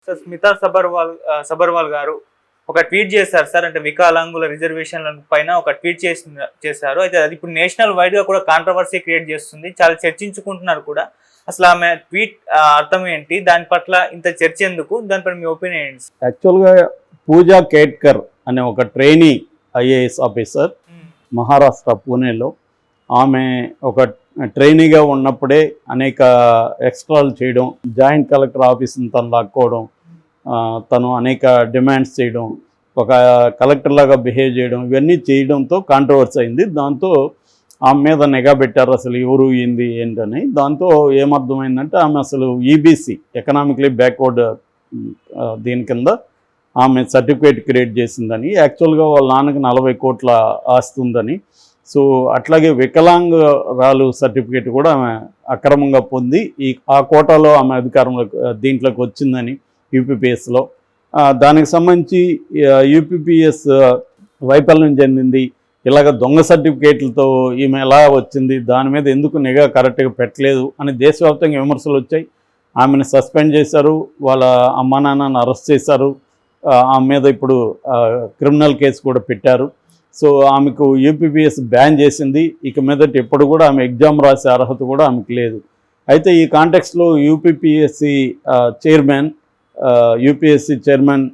Sir Smita Sabharwal గారు ఒక tweet చేశారు సార్. అంటే వికలాంగుల రిజర్వేషన్ల పైన ఒక ట్వీట్ చేశారు. అయితే అది ఇప్పుడు నేషనల్ వైడ్ గా కూడా కాంట్రవర్సీ క్రియేట్ చేస్తుంది. చాలా చర్చించుకుంటున్నారు కూడా. అసలు ఆమె ట్వీట్ అర్థం ఏంటి, దాని పట్ల ఇంత చర్చ ఎందుకు, దానిపై మీ ఒపీనియన్ ఏంటి? యాక్చువల్గా పూజా కేట్కర్ అనే ఒక ట్రైనీ ఐఏఎస్ ఆఫీసర్ మహారాష్ట్ర పూణేలో ఆమె ఒక ట్రైనీగా ఉన్నప్పుడే అనేక ఎక్స్ట్రాలు చేయడం, జాయింట్ కలెక్టర్ ఆఫీస్ని తను లాక్కోవడం, తను అనేక డిమాండ్స్ చేయడం, ఒక కలెక్టర్ లాగా బిహేవ్ చేయడం, ఇవన్నీ చేయడంతో కాంట్రవర్సీ అయింది. దాంతో ఆమె మీద నిఘా పెట్టారు, అసలు ఎవరు ఏంది ఏంటని. దాంతో ఏమర్థమైందంటే ఆమె అసలు ఈబీసీ ఎకనామికలీ బ్యాక్వర్డ్ దీని కింద ఆమె సర్టిఫికేట్ క్రియేట్ చేసిందని, యాక్చువల్గా వాళ్ళ నాన్నకి 40 కోట్ల ఆస్తి ఉందని, సో అట్లాగే వికలాంగురాలు సర్టిఫికేట్ కూడా ఆమె అక్రమంగా పొంది ఆ కోటాలో ఆమె దీంట్లోకి వచ్చిందని యూపీపీఎస్లో. దానికి సంబంధించి యూపీపీఎస్ వైఫల్యం చెందింది, ఇలాగ దొంగ సర్టిఫికేట్లతో ఈమె ఎలా వచ్చింది, దాని మీద ఎందుకు నిఘా కరెక్ట్గా పెట్టలేదు అని దేశవ్యాప్తంగా విమర్శలు వచ్చాయి. ఆమెను సస్పెండ్ చేశారు, వాళ్ళ అమ్మా నాన్నను అరెస్ట్ చేశారు, ఆమె మీద ఇప్పుడు క్రిమినల్ కేసు కూడా పెట్టారు. సో ఆమెకు యూపీపీఎస్ బ్యాన్ చేసింది. ఇక మీదట ఎప్పుడు కూడా ఆమె ఎగ్జామ్ రాసే అర్హత కూడా ఆమెకు లేదు. అయితే ఈ కాంటెక్స్లో యూపీఎస్సీ చైర్మన్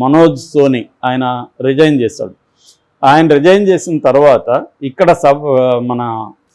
మనోజ్ సోని ఆయన రిజైన్ చేశాడు. ఆయన రిజైన్ చేసిన తర్వాత ఇక్కడ మన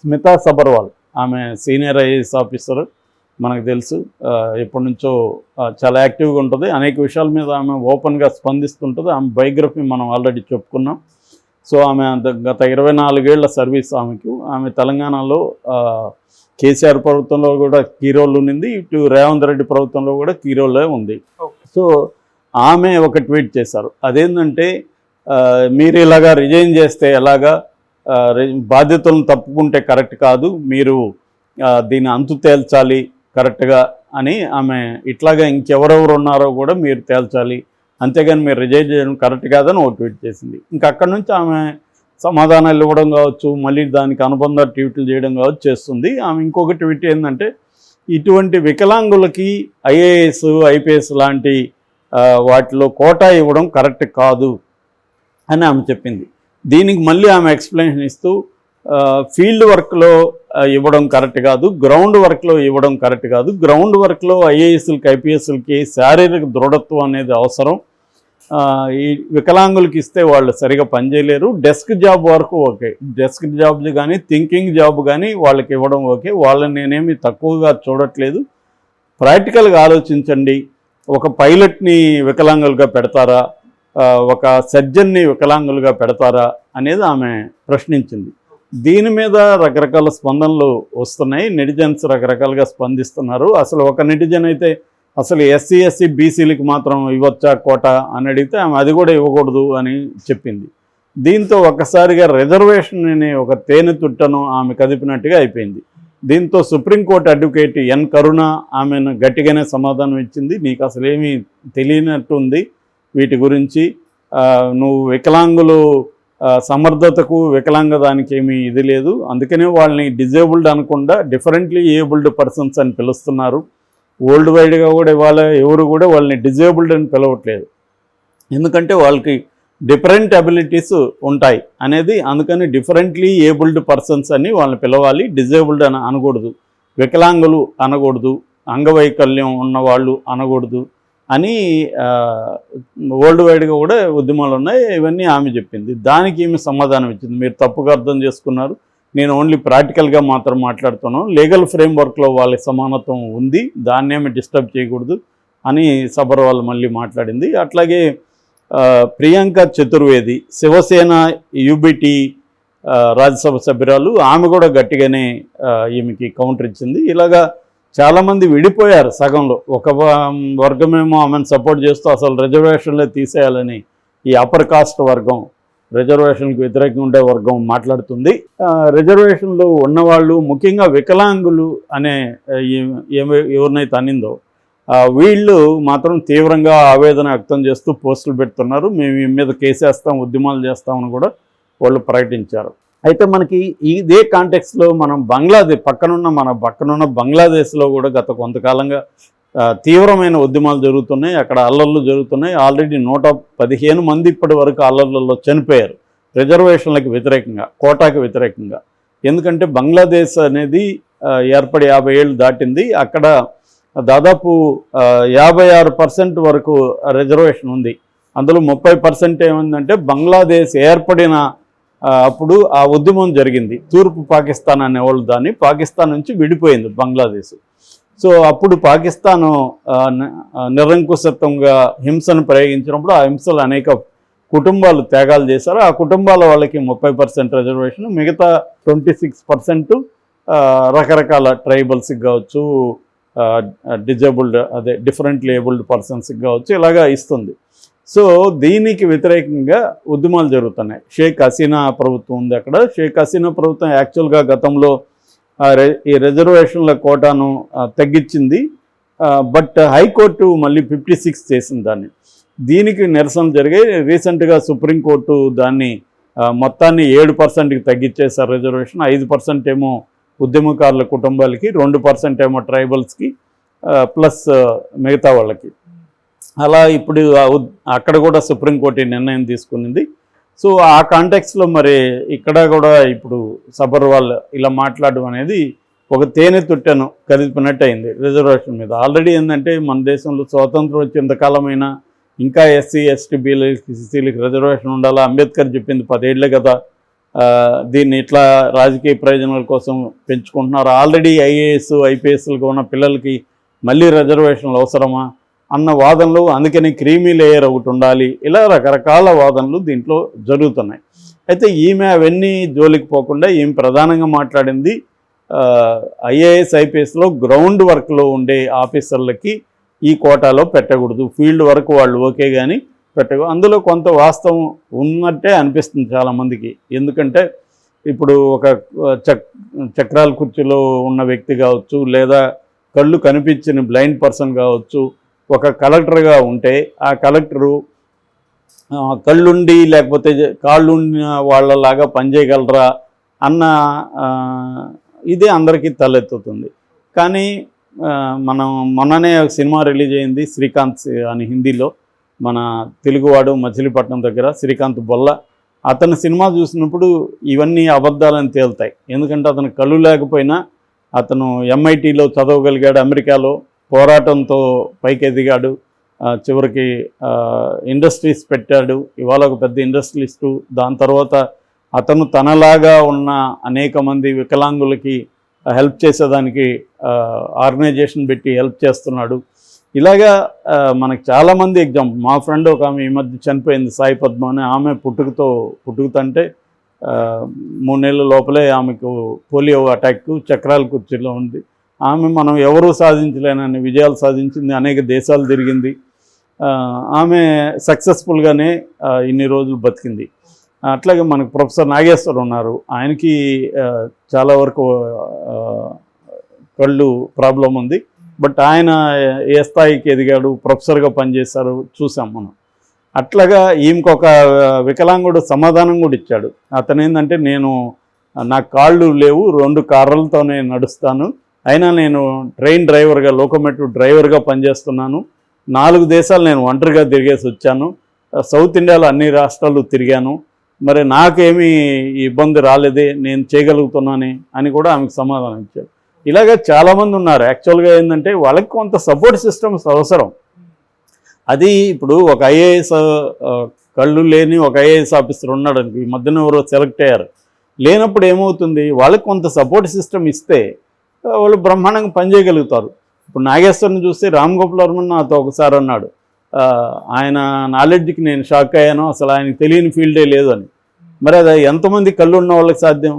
స్మితా సబర్వాల్, ఆమె సీనియర్ ఐఏఎస్ ఆఫీసర్, మనకు తెలుసు ఎప్పటి నుంచో చాలా యాక్టివ్గా ఉంటుంది, అనేక విషయాల మీద ఆమె ఓపెన్గా స్పందిస్తుంటుంది. ఆమె బయోగ్రఫీ మనం ఆల్రెడీ చెప్పుకున్నాం. సో ఆమె గత 24 ఏళ్ల సర్వీస్ ఆమెకు. ఆమె తెలంగాణలో కేసీఆర్ ప్రభుత్వంలో కూడా కీ రోల్ ఉంది, ఇటు రేవంత్ రెడ్డి ప్రభుత్వంలో కూడా కీ రోలే ఉంది. సో ఆమె ఒక ట్వీట్ చేశారు, అదేంటంటే మీరు ఇలాగా రిజైన్ చేస్తే ఎలాగా, బాధ్యతలను తప్పుకుంటే కరెక్ట్ కాదు, మీరు దీన్ని అంతు తేల్చాలి కరెక్ట్గా అని ఆమె, ఇట్లాగా ఇంకెవరెవరు ఉన్నారో కూడా మీరు తేల్చాలి, అంతేగాని మీరు రిజైన్ చేయడం కరెక్ట్ కాదని ఒక ట్వీట్ చేసింది. ఇంకా అక్కడి నుంచి ఆమె సమాధానాలు ఇవ్వడం కావచ్చు, మళ్ళీ దానికి అనుబంధ ట్వీట్లు చేయడం కావచ్చు చేస్తుంది. ఆమె ఇంకొక ట్వీట్ ఏంటంటే, ఇటువంటి వికలాంగులకి ఐఏఎస్ ఐపీఎస్ లాంటి వాటిలో కోటా ఇవ్వడం కరెక్ట్ కాదు అని ఆమె చెప్పింది. దీనికి మళ్ళీ ఆమె ఎక్స్ప్లెనేషన్ ఇస్తూ ఫీల్డ్ వర్క్లో ఇవ్వడం కరెక్ట్ కాదు, గ్రౌండ్ వర్క్లో ఇవ్వడం కరెక్ట్ కాదు, గ్రౌండ్ వర్క్లో ఐఏఎస్లకి ఐపీఎస్లకి శారీరక దృఢత్వం అనేది అవసరం, ఈ వికలాంగులకి ఇస్తే వాళ్ళు సరిగా పనిచేయలేరు, డెస్క్ జాబ్ వరకు ఓకే, డెస్క్ జాబ్ కానీ థింకింగ్ జాబ్ కానీ వాళ్ళకి ఇవ్వడం ఓకే, వాళ్ళని నేనేమి తక్కువగా చూడట్లేదు, ప్రాక్టికల్గా ఆలోచించండి, ఒక పైలట్ని వికలాంగులుగా పెడతారా, ఒక సర్జన్ని వికలాంగులుగా పెడతారా అనేది ఆమె ప్రశ్నించింది. దీని మీద రకరకాల స్పందనలు వస్తున్నాయి, నెటిజన్స్ రకరకాలుగా స్పందిస్తున్నారు. అసలు ఒక నెటిజన్ అయితే అసలు ఎస్సీ ఎస్సీ బీసీలకి మాత్రం ఇవ్వచ్చా కోట అని అడిగితే ఆమె అది కూడా ఇవ్వకూడదు అని చెప్పింది. దీంతో ఒక్కసారిగా రిజర్వేషన్ అనే ఒక తేనె తుట్టను ఆమె కదిపినట్టుగా అయిపోయింది. దీంతో సుప్రీంకోర్టు అడ్వకేట్ ఎన్ కరుణ ఆమెను గట్టిగానే సమాధానం ఇచ్చింది, నీకు అసలు ఏమీ తెలియనట్టు ఉంది వీటి గురించి, నువ్వు వికలాంగులు సమర్థతకు వికలాంగదానికి ఏమీ ఇది లేదు, అందుకనే వాళ్ళని డిజేబుల్డ్ అనకుండా డిఫరెంట్లీ ఏబుల్డ్ పర్సన్స్ అని పిలుస్తున్నారు, వరల్డ్ వైడ్గా కూడా ఇవాళ ఎవరు కూడా వాళ్ళని డిజేబుల్డ్ అని పిలవట్లేదు, ఎందుకంటే వాళ్ళకి డిఫరెంట్ అబిలిటీస్ ఉంటాయి అనేది, అందుకని డిఫరెంట్లీ ఏబుల్డ్ పర్సన్స్ అని వాళ్ళని పిలవాలి, డిజేబుల్డ్ అని అనకూడదు, వికలాంగులు అనకూడదు, అంగవైకల్యం ఉన్నవాళ్ళు అనకూడదు అని వరల్డ్ వైడ్గా కూడా ఉద్యమాలు ఉన్నాయి. ఇవన్నీ ఆమె చెప్పింది. దానికి ఈమె సమాధానం ఇచ్చింది, మీరు తప్పుగా అర్థం చేసుకున్నారు, నేను ఓన్లీ ప్రాక్టికల్గా మాత్రం మాట్లాడుతున్నాను, లీగల్ ఫ్రేమ్వర్క్లో వాళ్ళకి సమానత్వం ఉంది, దాన్నేమి డిస్టర్బ్ చేయకూడదు అని సబర్వాల్ మళ్ళీ మాట్లాడింది. అట్లాగే ప్రియాంక చతుర్వేది శివసేన యూబీటీ రాజ్యసభ సభ్యురాలు, ఆమె కూడా గట్టిగానే ఈమెకి కౌంటర్ ఇచ్చింది. ఇలాగా చాలామంది విడిపోయారు సగంలో, ఒక వర్గమేమో ఆమెను సపోర్ట్ చేస్తూ అసలు రిజర్వేషన్లే తీసేయాలని ఈ అప్పర్ కాస్ట్ వర్గం, రిజర్వేషన్కి వ్యతిరేకంగా ఉండే వర్గం మాట్లాడుతుంది. రిజర్వేషన్లు ఉన్నవాళ్ళు ముఖ్యంగా వికలాంగులు అనే ఎవరినైతే అనిందో వీళ్ళు మాత్రం తీవ్రంగా ఆవేదన వ్యక్తం చేస్తూ పోస్టులు పెడుతున్నారు, మేము ఈ మీద కేసేస్తాం, ఉద్యమాలు చేస్తామని కూడా వాళ్ళు ప్రకటించారు. అయితే మనకి ఇదే కాంటెక్స్లో మనం మన పక్కనున్న బంగ్లాదేశ్లో కూడా గత కొంతకాలంగా తీవ్రమైన ఉద్యమాలు జరుగుతున్నాయి, అక్కడ అల్లర్లు జరుగుతున్నాయి. ఆల్రెడీ 115 మంది ఇప్పటి వరకు అల్లర్లలో చనిపోయారు రిజర్వేషన్లకు వ్యతిరేకంగా, కోటాకు వ్యతిరేకంగా. ఎందుకంటే బంగ్లాదేశ్ అనేది ఏర్పడి 50 ఏళ్ళు దాటింది. అక్కడ దాదాపు 56% వరకు రిజర్వేషన్ ఉంది. అందులో 30% ఏమైందంటే బంగ్లాదేశ్ ఏర్పడిన అప్పుడు ఆ ఉద్యమం జరిగింది. తూర్పు పాకిస్తాన్ అనేవాళ్ళు దాన్ని, పాకిస్తాన్ నుంచి విడిపోయింది బంగ్లాదేశ్. సో అప్పుడు పాకిస్తాను నిరంకుశత్వంగా హింసను ప్రయోగించినప్పుడు ఆ హింసలు అనేక కుటుంబాలు త్యాగాలు చేశారు. ఆ కుటుంబాల వాళ్ళకి 30% రిజర్వేషన్, మిగతా 26% రకరకాల ట్రైబల్స్కి కావచ్చు, డిజేబుల్డ్ డిఫరెంట్లీ ఏబుల్డ్ పర్సన్స్కి కావచ్చు, ఇలాగా ఇస్తుంది. సో దీనికి వ్యతిరేకంగా ఉద్యమాలు జరుగుతున్నాయి. షేక్ హసీనా ప్రభుత్వం ఉంది అక్కడ. షేక్ హసీనా ప్రభుత్వం యాక్చువల్గా గతంలో ఈ రిజర్వేషన్ల కోటాను తగ్గించింది. బట్ హైకోర్టు మళ్ళీ 56 చేసింది దాన్ని. దీనికి నిరసన జరిగాయి. రీసెంట్గా సుప్రీంకోర్టు దాన్ని మొత్తాన్ని 7%కి తగ్గించేశారు రిజర్వేషన్. 5% ఏమో ఉద్యమకారుల కుటుంబాలకి, 2% ఏమో ట్రైబల్స్కి, ప్లస్ మిగతా వాళ్ళకి. అలా ఇప్పుడు అక్కడ కూడా సుప్రీంకోర్టు నిర్ణయం తీసుకునింది. సో ఆ కాంటెక్స్లో మరి ఇక్కడ కూడా ఇప్పుడు సబర్వాల్ ఇలా మాట్లాడడం అనేది ఒక తేనె తుట్టెను కదిపినట్టు అయింది రిజర్వేషన్ మీద. ఆల్రెడీ ఏంటంటే మన దేశంలో స్వాతంత్రం వచ్చి ఇంతకాలమైనా ఇంకా ఎస్సీ ఎస్టీ బీసీలకు రిజర్వేషన్ ఉండాలా. అంబేద్కర్ చెప్పింది 10 ఏళ్ళే కదా. దీన్ని ఇట్లా రాజకీయ ప్రయోజనాల కోసం పెంచుకుంటున్నారు. ఆల్రెడీ ఐఏఎస్ ఐపీఎస్లుగా ఉన్న పిల్లలకి మళ్ళీ రిజర్వేషన్లు అవసరమా అన్న వాదనలు, అందుకని క్రీమీ లేయర్ ఒకటి ఉండాలి, ఇలా రకరకాల వాదనలు దీంట్లో జరుగుతున్నాయి. అయితే ఈమె అవన్నీ జోలికి పోకుండా ఈమె ప్రధానంగా మాట్లాడింది ఐఏఎస్ ఐపీఎస్లో గ్రౌండ్ వర్క్లో ఉండే ఆఫీసర్లకి ఈ కోటాలో పెట్టకూడదు, ఫీల్డ్ వర్క్ వాళ్ళు ఓకే కానీ పెట్టకూడదు. అందులో కొంత వాస్తవం ఉన్నట్టే అనిపిస్తుంది చాలామందికి. ఎందుకంటే ఇప్పుడు ఒక చక్రాల కుర్చీలో ఉన్న వ్యక్తి కావచ్చు, లేదా కళ్ళు కనిపించిన బ్లైండ్ పర్సన్ కావచ్చు, ఒక కలెక్టర్గా ఉంటే ఆ కలెక్టరు కళ్ళుండి లేకపోతే కాళ్ళుండి వాళ్ళలాగా పనిచేయగలరా అన్న ఇదే అందరికీ తలెత్తుతుంది. కానీ మనం మొన్ననే ఒక సినిమా రిలీజ్ అయింది, శ్రీకాంత్ అని, హిందీలో. మన తెలుగువాడు మచిలీపట్నం దగ్గర శ్రీకాంత్ బొల్ల. అతని సినిమా చూసినప్పుడు ఇవన్నీ అబద్ధాలని తేలుతాయి. ఎందుకంటే అతను కళ్ళు లేకపోయినా అతను MITలో చదవగలిగాడు, అమెరికాలో పోరాటంతో పైకి ఎదిగాడు, చివరికి ఇండస్ట్రీస్ పెట్టాడు, ఇవాళ ఒక పెద్ద ఇండస్ట్రియలిస్టు. దాని తర్వాత అతను తనలాగా ఉన్న అనేక మంది వికలాంగులకి హెల్ప్ చేసేదానికి ఆర్గనైజేషన్ పెట్టి హెల్ప్ చేస్తున్నాడు. ఇలాగా మనకు చాలామంది ఎగ్జాంపుల్. మా ఫ్రెండ్ ఒక ఆమె ఈ మధ్య చనిపోయింది, సాయి పద్మ అని. ఆమె పుట్టుకతంటే 3 నెలల లోపలే ఆమెకు పోలియో అటాక్, చక్రాల కుర్చీలో ఉంది. ఆమె మనం ఎవరూ సాధించలేనని విజయాలు సాధించింది, అనేక దేశాలు తిరిగింది. ఆమె సక్సెస్ఫుల్గానే ఇన్ని రోజులు బతికింది. అట్లాగే మనకు ప్రొఫెసర్ నాగేశ్వర్ ఉన్నారు. ఆయనకి చాలా వరకు కళ్ళు ప్రాబ్లం ఉంది. బట్ ఆయన ఏ స్థాయికి ఎదిగాడు, ప్రొఫెసర్గా పనిచేశారు చూసాం మనం. అట్లాగా ఈమెకొక వికలాంగుడు సమాధానం కూడా ఇచ్చాడు. అతను ఏంటంటే, నాకు కాళ్ళు లేవు, 2 కార్లతోనే నడుస్తాను, అయినా నేను ట్రైన్ డ్రైవర్గా, లోకోమోటివ్ డ్రైవర్గా పనిచేస్తున్నాను, 4 దేశాలు నేను ఒంటరిగా తిరిగేసి వచ్చాను, సౌత్ ఇండియాలో అన్ని రాష్ట్రాలు తిరిగాను, మరి నాకేమీ ఇబ్బంది రాలేదే, నేను చేయగలుగుతున్నానే అని కూడా ఆమెకు సమాధానం ఇచ్చాడు. ఇలాగ చాలామంది ఉన్నారు. యాక్చువల్గా ఏంటంటే వాళ్ళకి కొంత సపోర్ట్ సిస్టమ్స్ అవసరం. అది ఇప్పుడు ఒక ఐఏఎస్, కళ్ళు లేని ఒక ఐఏఎస్ ఆఫీసర్ ఉన్నాడు, ఈ మధ్యన ఎవరో సెలెక్ట్ అయ్యారు. లేనప్పుడు ఏమవుతుంది, వాళ్ళకి కొంత సపోర్ట్ సిస్టమ్ ఇస్తే వాళ్ళు బ్రహ్మాండంగా పనిచేయగలుగుతారు. ఇప్పుడు నాగేశ్వరిని చూస్తే రామ్ గోపాల్ వర్మ నాతో ఒకసారి అన్నాడు, ఆయన నాలెడ్జ్కి నేను షాక్ అయ్యాను, అసలు ఆయనకి తెలియని ఫీల్డే లేదు అని. మరి అది ఎంతమంది కళ్ళు ఉన్న వాళ్ళకి సాధ్యం?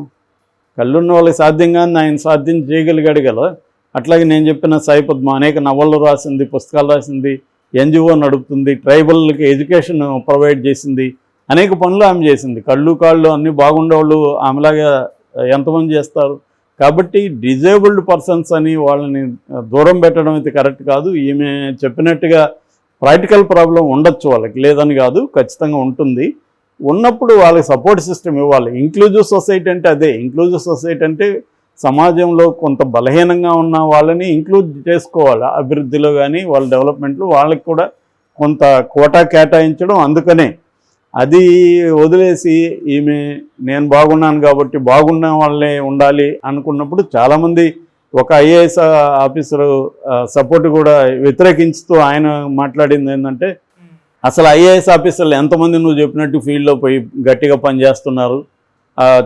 కళ్ళున్న వాళ్ళకి సాధ్యం కానీ ఆయన సాధ్యం చేయగలిగాడు కదా. అట్లాగే నేను చెప్పిన సాయి పద్మ అనేక నవళ్ళు రాసింది, పుస్తకాలు రాసింది, NGO నడుపుతుంది, ట్రైబల్కి ఎడ్యుకేషన్ ప్రొవైడ్ చేసింది, అనేక పనులు ఆమె చేసింది. కాళ్ళు అన్నీ బాగుండేవాళ్ళు ఆమెలాగా ఎంతమంది చేస్తారు? కాబట్టి డిజేబుల్డ్ పర్సన్స్ అని వాళ్ళని దూరం పెట్టడం అయితే కరెక్ట్ కాదు. ఈమె చెప్పినట్టుగా ప్రాక్టికల్ ప్రాబ్లం ఉండొచ్చు వాళ్ళకి, లేదని కాదు, ఖచ్చితంగా ఉంటుంది. ఉన్నప్పుడు వాళ్ళకి సపోర్ట్ సిస్టమ్ ఇవ్వాలి. ఇంక్లూజివ్ సొసైటీ అంటే అదే. ఇంక్లూజివ్ సొసైటీ అంటే సమాజంలో కొంత బలహీనంగా ఉన్న వాళ్ళని ఇంక్లూడ్ చేసుకోవాలి అభివృద్ధిలో కానీ వాళ్ళ డెవలప్మెంట్లో. వాళ్ళకి కూడా కొంత కోటా కేటాయించడం. అందుకనే అది వదిలేసి ఈమె నేను బాగున్నాను కాబట్టి బాగున్న వాళ్ళే ఉండాలి అనుకున్నప్పుడు చాలామంది ఒక ఐఏఎస్ ఆఫీసరు సపోర్ట్ కూడా వ్యతిరేకించుతూ ఆయన మాట్లాడింది ఏంటంటే, అసలు ఐఏఎస్ ఆఫీసర్లు ఎంతమంది నువ్వు చెప్పినట్టు ఫీల్డ్లో పోయి గట్టిగా పనిచేస్తున్నారు,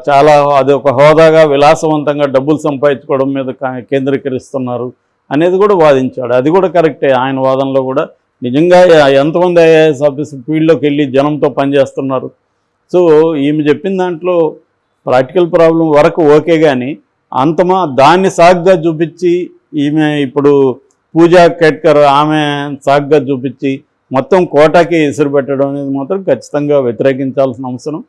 చాలా అది ఒక హోదాగా విలాసవంతంగా డబ్బులు సంపాదించుకోవడం మీద కేంద్రీకరిస్తున్నారు అనేది కూడా వాదించాడు. అది కూడా కరెక్టే. ఆయన వాదనలో కూడా నిజంగా ఎంతమంది ఐఏఎస్ ఆఫీసర్ ఫీల్డ్లోకి వెళ్ళి జనంతో పనిచేస్తున్నారు. సో ఈమె చెప్పిన దాంట్లో ప్రాక్టికల్ ప్రాబ్లం వరకు ఓకే, కానీ దాన్ని సాగ్గా చూపించి ఈమె ఇప్పుడు పూజా కేట్కర్ ఆమె సాగ్గా చూపించి మొత్తం కోటాకి ఎసురు పెట్టడం అనేది మాత్రం ఖచ్చితంగా వ్యతిరేకించాల్సిన అవసరం.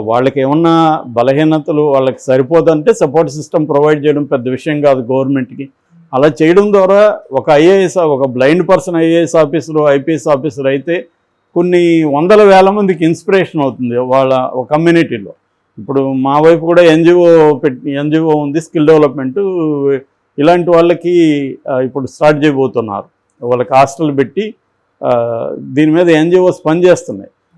వాళ్ళకి ఏమన్నా బలహీనతలు వాళ్ళకి సరిపోదంటే సపోర్ట్ సిస్టమ్ ప్రొవైడ్ చేయడం పెద్ద విషయం కాదు గవర్నమెంట్కి. అలా చేయడం ద్వారా ఒక blind person IAS officer IPS officer అయితే కొన్ని వందల వేల మందికి ఇన్స్పిరేషన్ అవుతుంది వాళ్ళ కమ్యూనిటీలో. ఇప్పుడు మా వైపు కూడా ఎన్జిఓ ఉంది, స్కిల్ డెవలప్మెంటు. ఇలాంటి వాళ్ళకి ఇప్పుడు స్టార్ట్ చేయబోతున్నారు. వాళ్ళకి హాస్టల్ పెట్టి దీని మీద ఎన్జిఓస్ పనిచేస్తున్నాయి.